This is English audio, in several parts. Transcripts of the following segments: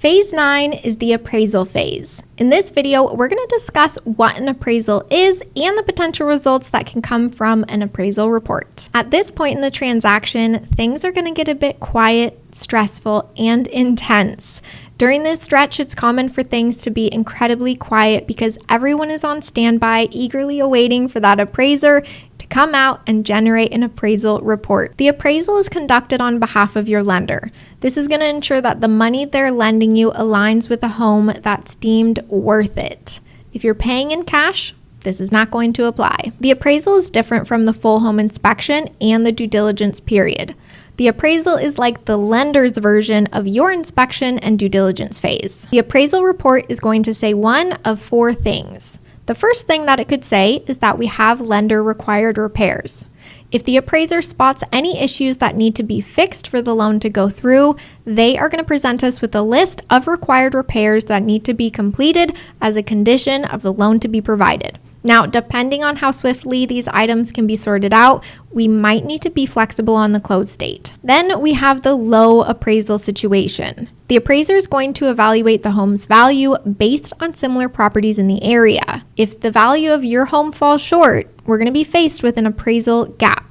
Phase 9 is the appraisal phase. In this video, we're going to discuss what an appraisal is and the potential results that can come from an appraisal report. At this point in the transaction, things are going to get a bit quiet, stressful, and intense. During this stretch, it's common for things to be incredibly quiet because everyone is on standby, eagerly awaiting for that appraiser to come out and generate an appraisal report. The appraisal is conducted on behalf of your lender. This is going to ensure that the money they're lending you aligns with a home that's deemed worth it. If you're paying in cash, this is not going to apply. The appraisal is different from the full home inspection and the due diligence period. The appraisal is like the lender's version of your inspection and due diligence phase. The appraisal report is going to say one of four things. The first thing that it could say is that we have lender required repairs. If the appraiser spots any issues that need to be fixed for the loan to go through, they are going to present us with a list of required repairs that need to be completed as a condition of the loan to be provided. Now, depending on how swiftly these items can be sorted out, we might need to be flexible on the close date. Then we have the low appraisal situation. The appraiser is going to evaluate the home's value based on similar properties in the area. If the value of your home falls short, we're going to be faced with an appraisal gap.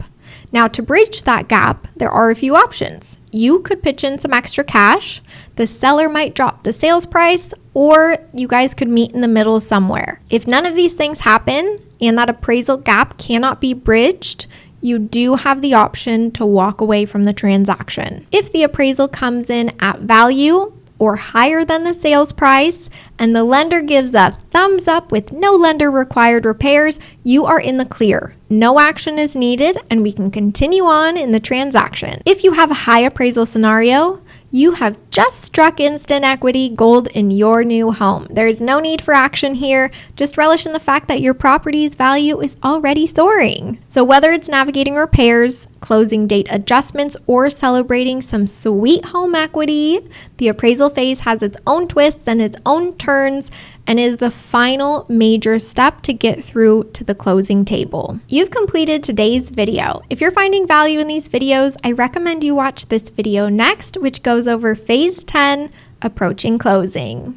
Now, to bridge that gap, there are a few options. You could pitch in some extra cash, the seller might drop the sales price, or you guys could meet in the middle somewhere. If none of these things happen and that appraisal gap cannot be bridged, you do have the option to walk away from the transaction. If the appraisal comes in at value or higher than the sales price, and the lender gives a thumbs up with no lender required repairs, you are in the clear. No action is needed, and we can continue on in the transaction. If you have a high appraisal scenario, you have just struck instant equity gold in your new home. There is no need for action here. Just relish in the fact that your property's value is already soaring. So whether it's navigating repairs, closing date adjustments, or celebrating some sweet home equity, the appraisal phase has its own twists and its own turns and is the final major step to get through to the closing table. You've completed today's video. If you're finding value in these videos, I recommend you watch this video next, which goes over phase 10, approaching closing.